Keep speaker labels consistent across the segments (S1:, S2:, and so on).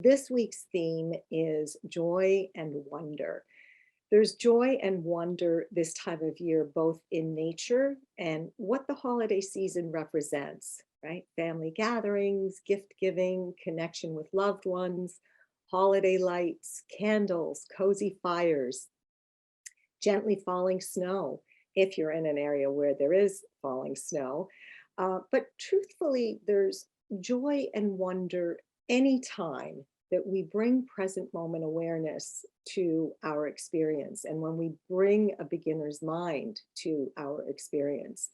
S1: This week's theme is joy and wonder. There's joy and wonder this time of year, both in nature and what the holiday season represents, right? Family gatherings, gift giving, connection with loved ones, holiday lights, candles, cozy fires, gently falling snow, if you're in an area where there is falling snow. But truthfully, there's joy and wonder anytime that we bring present moment awareness to our experience and when we bring a beginner's mind to our experience.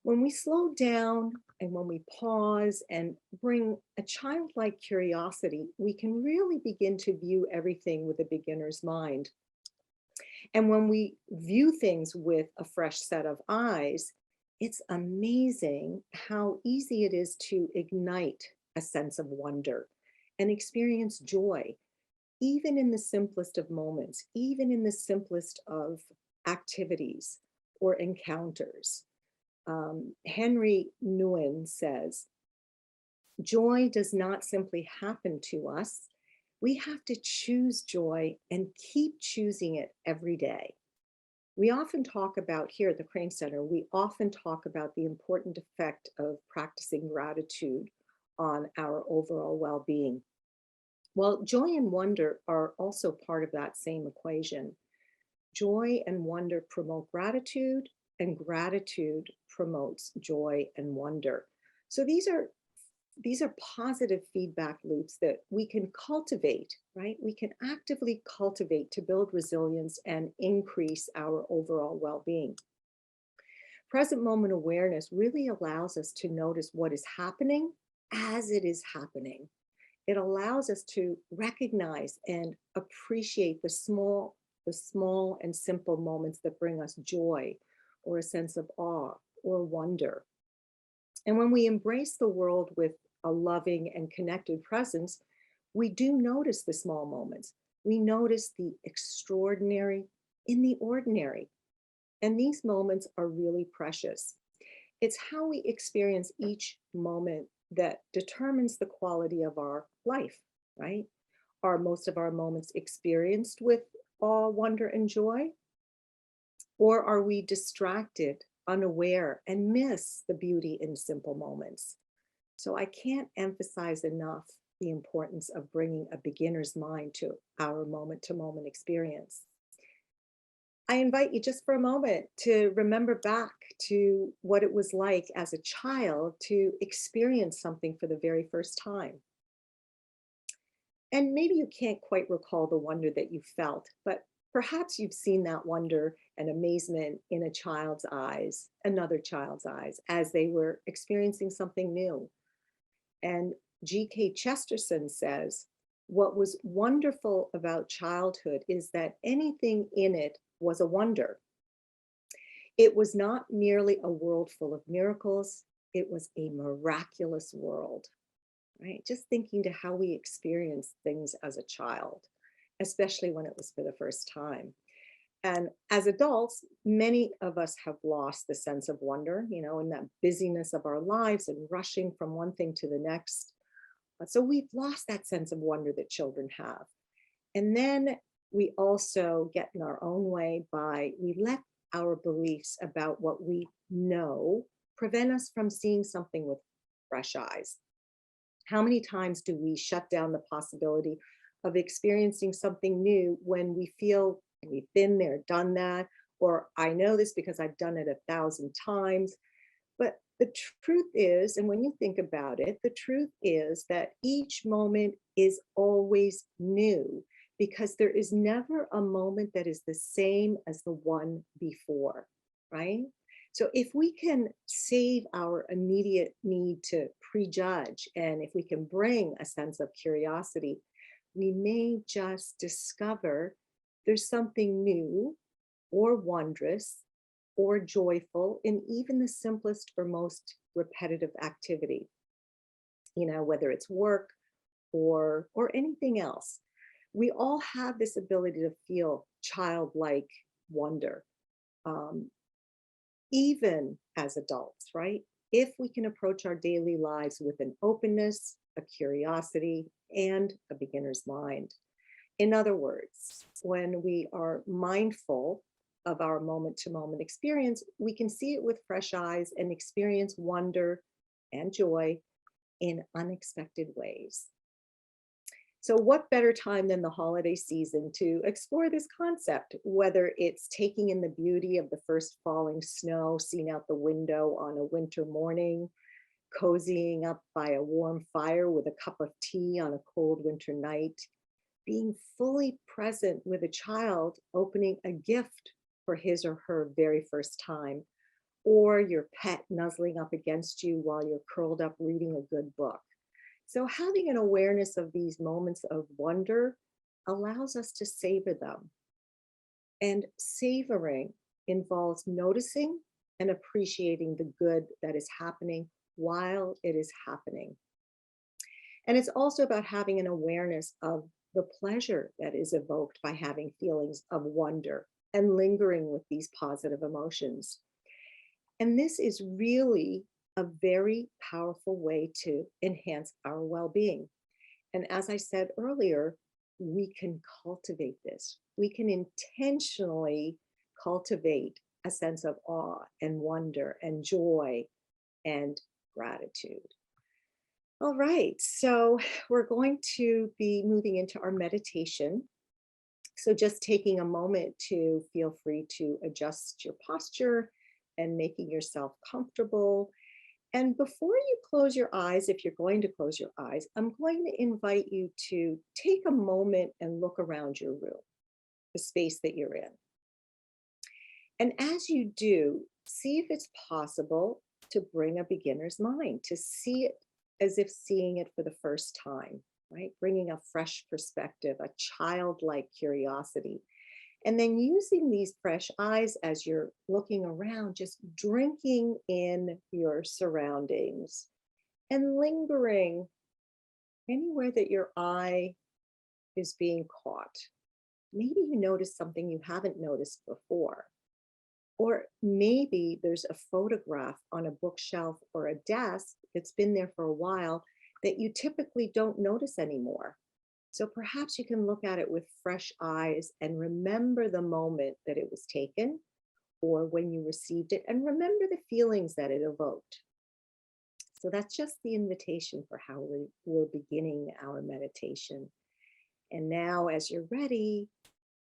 S1: When we slow down and when we pause and bring a childlike curiosity, we can really begin to view everything with a beginner's mind. And when we view things with a fresh set of eyes, it's amazing how easy it is to ignite a sense of wonder and experience joy, even in the simplest of moments, even in the simplest of activities or encounters. Henry Nguyen says, joy does not simply happen to us. We have to choose joy and keep choosing it every day. We often talk about here at the Krame Center, we often talk about the important effect of practicing gratitude on our overall well-being. Well, joy and wonder are also part of that same equation. Joy and wonder promote gratitude, and gratitude promotes joy and wonder. So these are positive feedback loops that we can cultivate, right? We can actively cultivate to build resilience and increase our overall well-being. Present moment awareness really allows us to notice what is happening as it is happening. It allows us to recognize and appreciate the small and simple moments that bring us joy or a sense of awe or wonder. And when we embrace the world with a loving and connected presence, we do notice the small moments. We notice the extraordinary in the ordinary. And these moments are really precious. It's how we experience each moment that determines the quality of our life, right? Are most of our moments experienced with awe, wonder, and joy? Or are we distracted, unaware, and miss the beauty in simple moments? So I can't emphasize enough the importance of bringing a beginner's mind to our moment-to-moment experience. I invite you just for a moment to remember back to what it was like as a child to experience something for the very first time. And maybe you can't quite recall the wonder that you felt, but perhaps you've seen that wonder and amazement in a child's eyes, another child's eyes, as they were experiencing something new. And G.K. Chesterton says, what was wonderful about childhood is that anything in it was a wonder. It was not merely a world full of miracles, it was a miraculous world, right? Just thinking to how we experience things as a child, especially when it was for the first time. And as adults, many of us have lost the sense of wonder, in that busyness of our lives and rushing from one thing to the next. So we've lost that sense of wonder that children have. And then we also get in our own way we let our beliefs about what we know prevent us from seeing something with fresh eyes. How many times do we shut down the possibility of experiencing something new when we feel we've been there, done that, or I know this because I've done it 1,000 times. But the truth is, and when you think about it, the truth is that each moment is always new because there is never a moment that is the same as the one before, right? So if we can save our immediate need to prejudge, and if we can bring a sense of curiosity, we may just discover there's something new or wondrous or joyful in even the simplest or most repetitive activity, whether it's work or anything else. We all have this ability to feel childlike wonder, um, even as adults, right? If we can approach our daily lives with an openness a curiosity, and a beginner's mind. In other words, when we are mindful of our moment to moment experience, we can see it with fresh eyes and experience wonder and joy in unexpected ways. So, what better time than the holiday season to explore this concept, whether it's taking in the beauty of the first falling snow seen out the window on a winter morning, cozying up by a warm fire with a cup of tea on a cold winter night, being fully present with a child opening a gift for his or her very first time, or your pet nuzzling up against you while you're curled up reading a good book. So, having an awareness of these moments of wonder allows us to savor them. And savoring involves noticing and appreciating the good that is happening while it is happening. And it's also about having an awareness of the pleasure that is evoked by having feelings of wonder and lingering with these positive emotions. And this is really a very powerful way to enhance our well being. And as I said earlier, we can cultivate this. We can intentionally cultivate a sense of awe and wonder and joy and gratitude. All right, so we're going to be moving into our meditation. So just taking a moment to feel free to adjust your posture and making yourself comfortable. And before you close your eyes, if you're going to close your eyes, I'm going to invite you to take a moment and look around your room, the space that you're in. And as you do, see if it's possible to bring a beginner's mind, to see it as if seeing it for the first time, right? Bringing a fresh perspective, a childlike curiosity. And then using these fresh eyes as you're looking around, just drinking in your surroundings and lingering anywhere that your eye is being caught. Maybe you notice something you haven't noticed before. Or maybe there's a photograph on a bookshelf or a desk that's been there for a while that you typically don't notice anymore. So perhaps you can look at it with fresh eyes and remember the moment that it was taken or when you received it, and remember the feelings that it evoked. So that's just the invitation for how we're beginning our meditation. And now, as you're ready,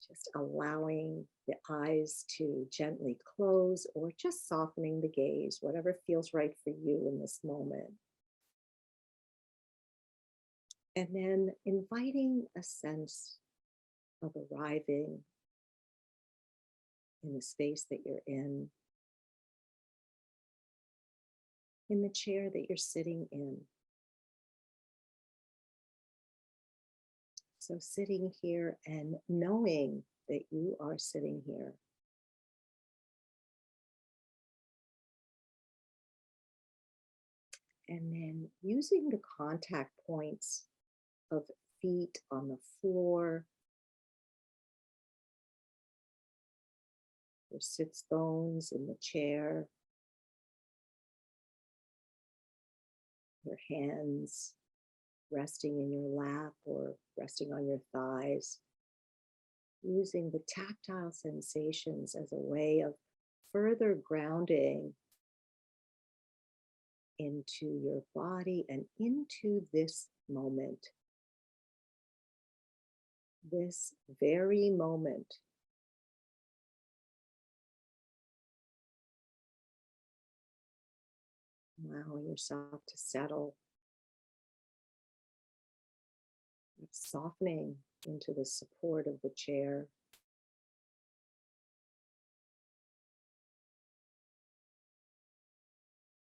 S1: just allowing the eyes to gently close or just softening the gaze, whatever feels right for you in this moment. And then inviting a sense of arriving in the space that you're in the chair that you're sitting in. So sitting here and knowing that you are sitting here. And then using the contact points of feet on the floor, your sits bones in the chair, your hands resting in your lap or resting on your thighs, using the tactile sensations as a way of further grounding into your body and into this moment, this very moment. Allowing yourself to settle, softening into the support of the chair.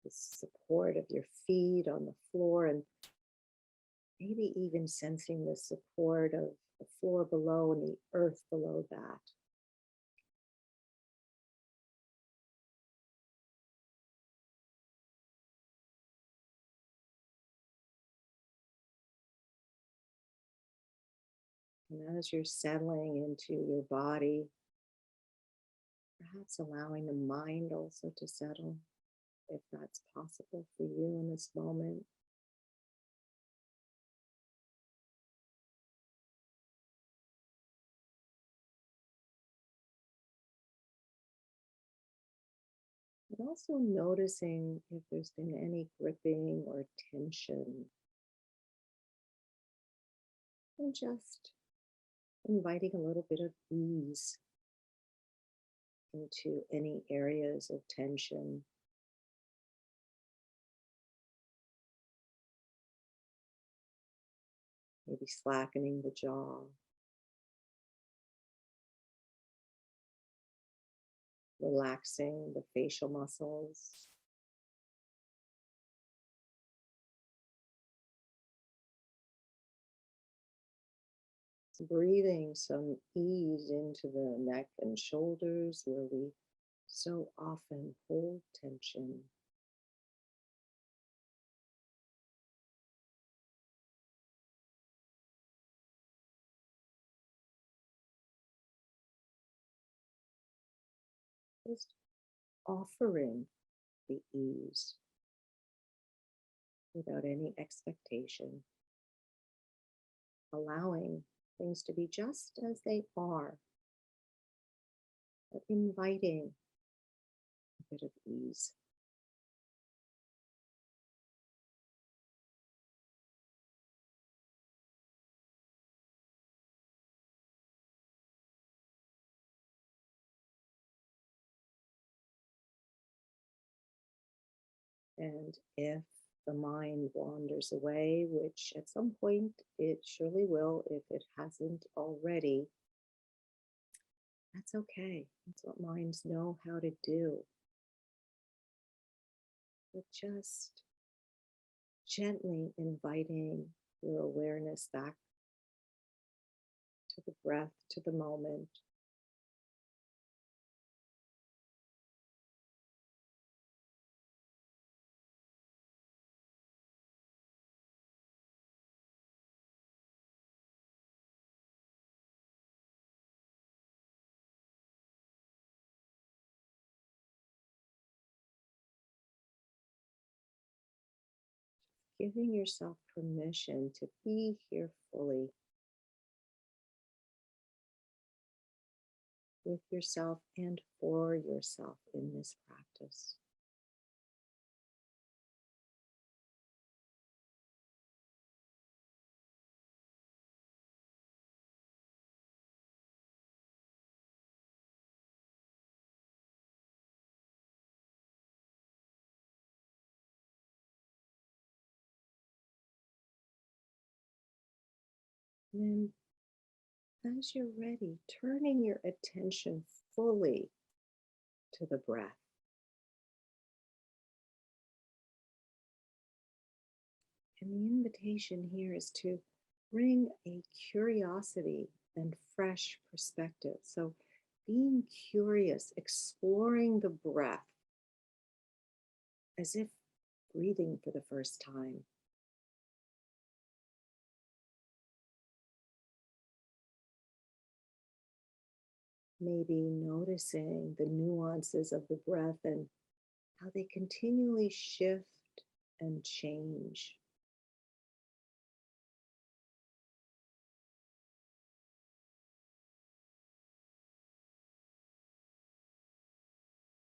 S1: The support of your feet on the floor, and maybe even sensing the support of the floor below and the earth below that. And as you're settling into your body, perhaps allowing the mind also to settle, if that's possible for you in this moment. but also noticing if there's been any gripping or tension, and just inviting a little bit of ease into any areas of tension. Maybe slackening the jaw, relaxing the facial muscles, breathing some ease into the neck and shoulders where we so often hold tension. Just offering the ease without any expectation, allowing things to be just as they are, but inviting a bit of ease. And if the mind wanders away, which at some point it surely will if it hasn't already, that's okay. That's what minds know how to do. But just gently inviting your awareness back to the breath, to the moment. Giving yourself permission to be here fully with yourself and for yourself in this practice. And then, as you're ready, turning your attention fully to the breath. And the invitation here is to bring a curiosity and fresh perspective. So, being curious, exploring the breath as if breathing for the first time. Maybe noticing the nuances of the breath and how they continually shift and change.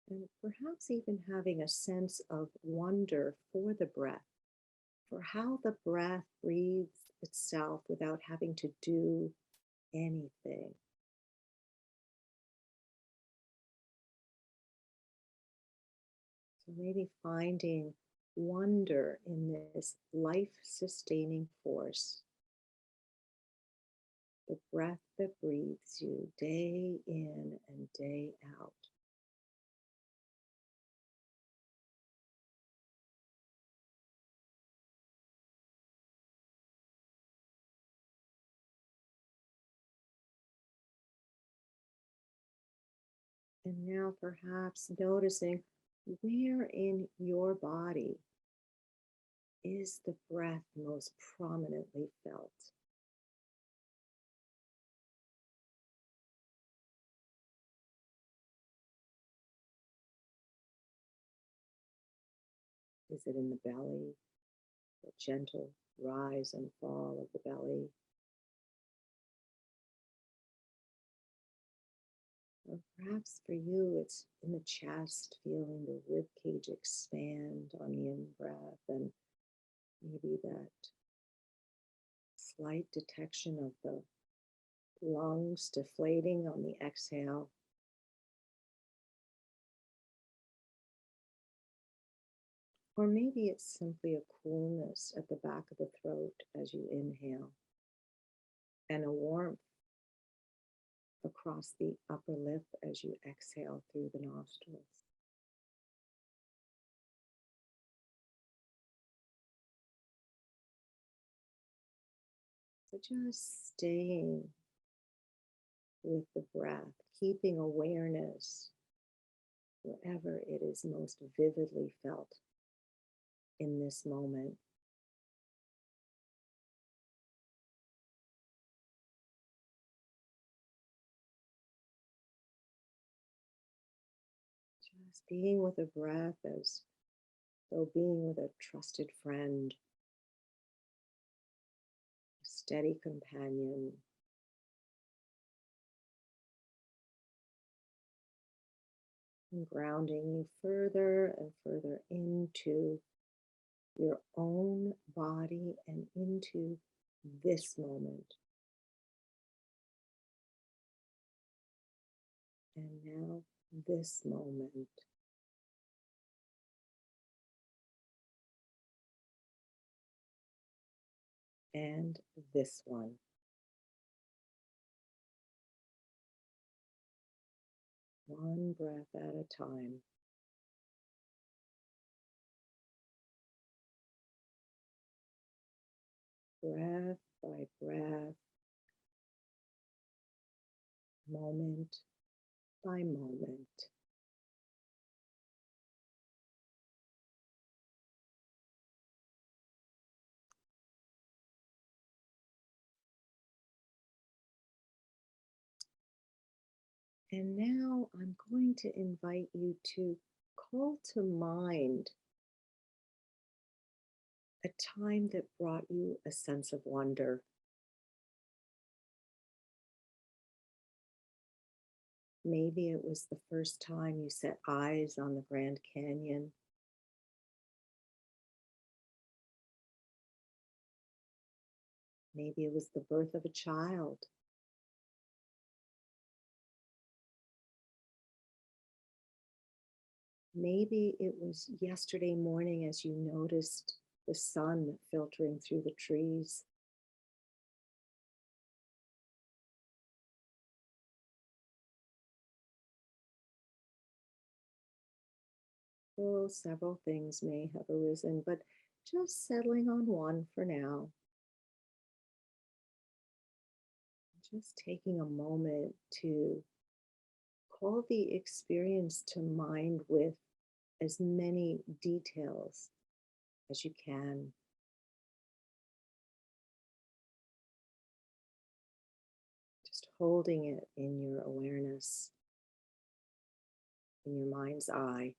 S1: And perhaps even having a sense of wonder for the breath, for how the breath breathes itself without having to do anything. So maybe finding wonder in this life sustaining force, the breath that breathes you day in and day out. And now perhaps noticing where in your body is the breath most prominently felt. Is it in the belly, the gentle rise and fall of the belly? Or perhaps for you, it's in the chest, feeling the rib cage expand on the in breath, and maybe that slight detection of the lungs deflating on the exhale. Or maybe it's simply a coolness at the back of the throat as you inhale, and a warmth across the upper lip as you exhale through the nostrils. So just staying with the breath, keeping awareness wherever it is most vividly felt in this moment. Just being with a breath as though being with a trusted friend, a steady companion, and grounding you further and further into your own body and into this moment. And now, this moment. And this one. One breath at a time. Breath by breath, moment by moment. And now I'm going to invite you to call to mind a time that brought you a sense of wonder. Maybe it was the first time you set eyes on the Grand Canyon. Maybe it was the birth of a child. Maybe it was yesterday morning as you noticed the sun filtering through the trees. Oh, several things may have arisen, but just settling on one for now. Just taking a moment to call the experience to mind with as many details as you can. Just holding it in your awareness, in your mind's eye.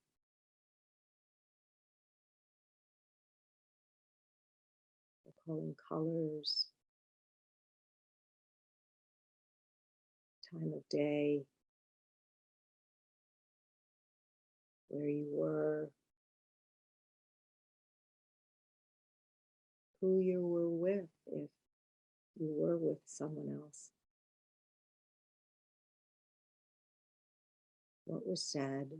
S1: Recalling colors, time of day, where you were, who you were with, if you were with someone else. What was said?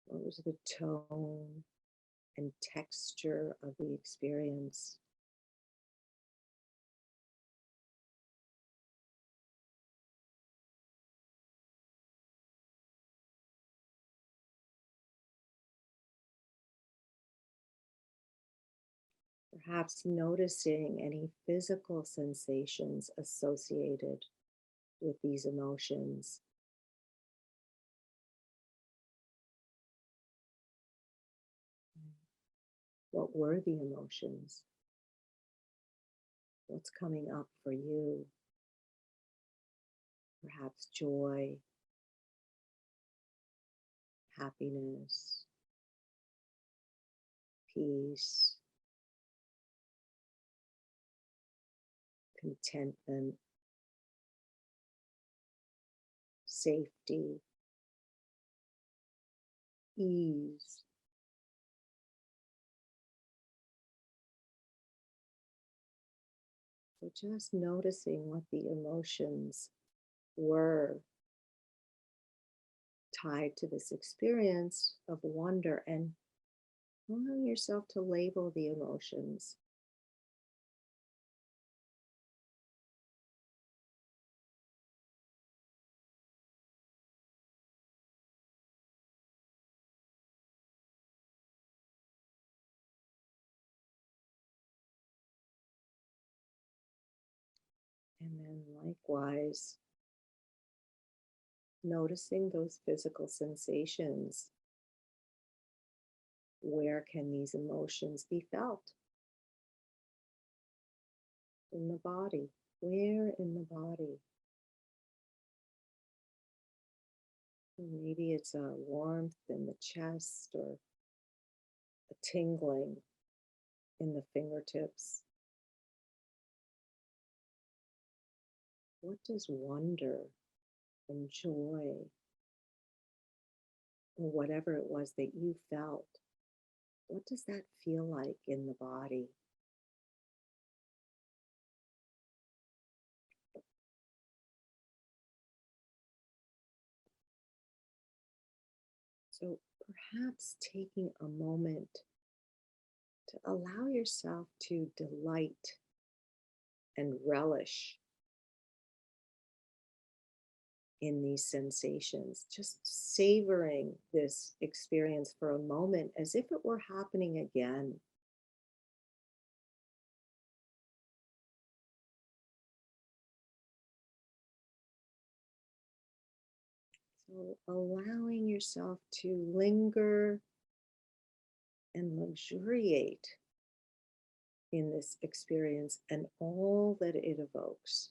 S1: What was the tone and texture of the experience? Perhaps noticing any physical sensations associated with these emotions. What were the emotions? What's coming up for you? Perhaps joy, happiness, peace, contentment, safety, ease. So just noticing what the emotions were tied to this experience of wonder and allowing yourself to label the emotions. And then likewise, noticing those physical sensations. Where can these emotions be felt? In the body. Where in the body? Maybe it's a warmth in the chest or a tingling in the fingertips. What does wonder and joy, or whatever it was that you felt, what does that feel like in the body? So perhaps taking a moment to allow yourself to delight and relish in these sensations, just savoring this experience for a moment as if it were happening again. So allowing yourself to linger and luxuriate in this experience and all that it evokes.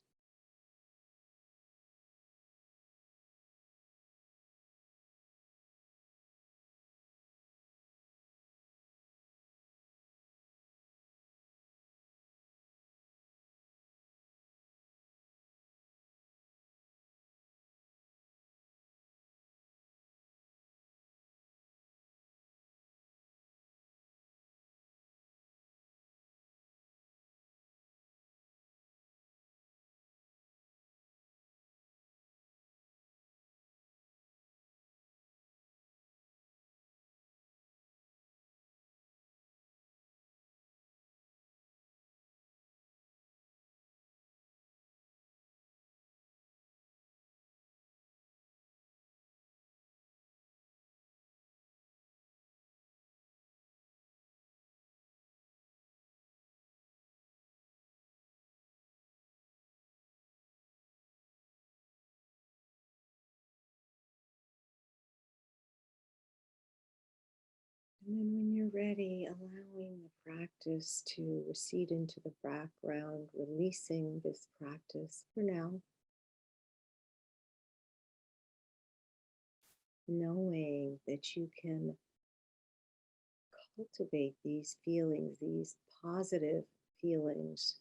S1: And then when you're ready, allowing the practice to recede into the background, releasing this practice for now, knowing that you can cultivate these feelings, these positive feelings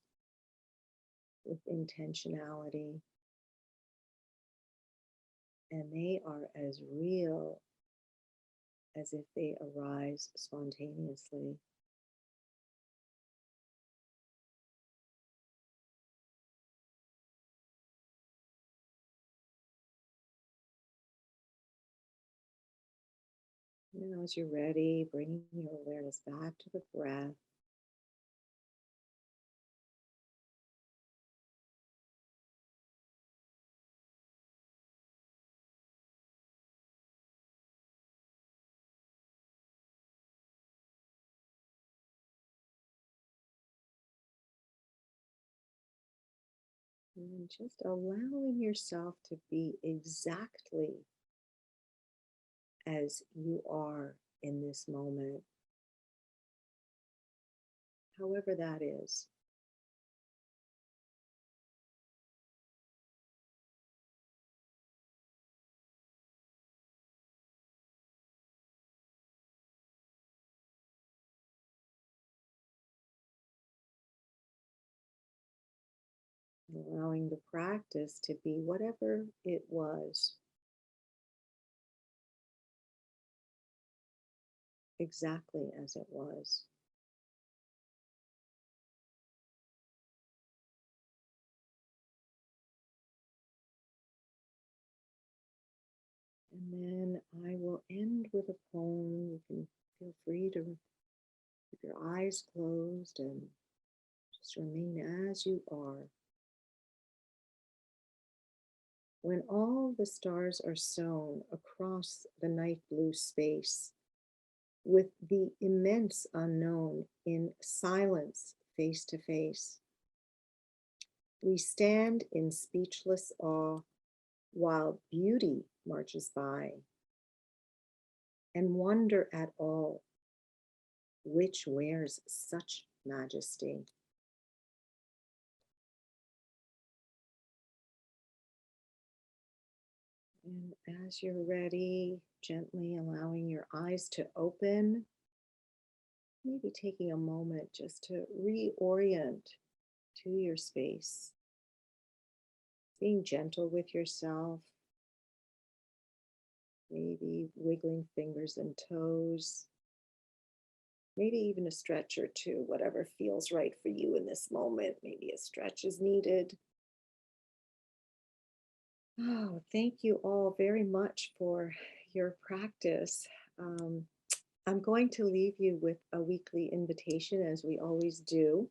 S1: with intentionality, and they are as real as if they arise spontaneously. Now, as you're ready, bringing your awareness back to the breath. And just allowing yourself to be exactly as you are in this moment, however that is. Allowing the practice to be whatever it was exactly as it was. And then I will end with a poem. You can feel free to keep your eyes closed and just remain as you are. When all the stars are sown across the night blue space, with the immense unknown in silence face to face, we stand in speechless awe while beauty marches by and wonder at all which wears such majesty. And as you're ready, gently allowing your eyes to open, maybe taking a moment just to reorient to your space, being gentle with yourself, maybe wiggling fingers and toes, maybe even a stretch or two, whatever feels right for you in this moment. Maybe a stretch is needed. Oh, thank you all very much for your practice. Um, I'm going to leave you with a weekly invitation, as we always do.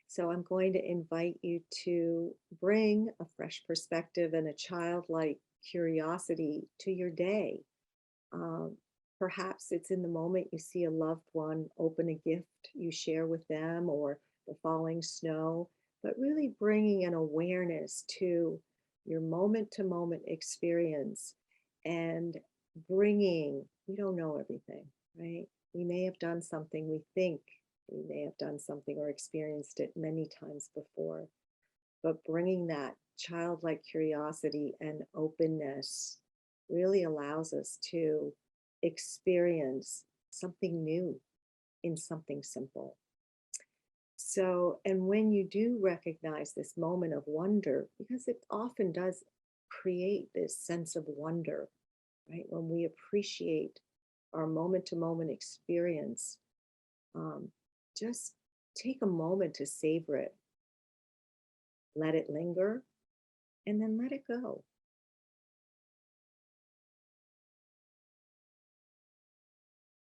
S1: So I'm going to invite you to bring a fresh perspective and a childlike curiosity to your day. Um, Perhaps it's in the moment you see a loved one open a gift you share with them or the falling snow, but really bringing an awareness to your moment to moment experience and bringing, we don't know everything, right? We may have done something, we think we may have done something or experienced it many times before, but bringing that childlike curiosity and openness really allows us to experience something new in something simple. So, and when you do recognize this moment of wonder, because it often does create this sense of wonder, right? When we appreciate our moment to moment experience, um, just take a moment to savor it, let it linger, and then let it go.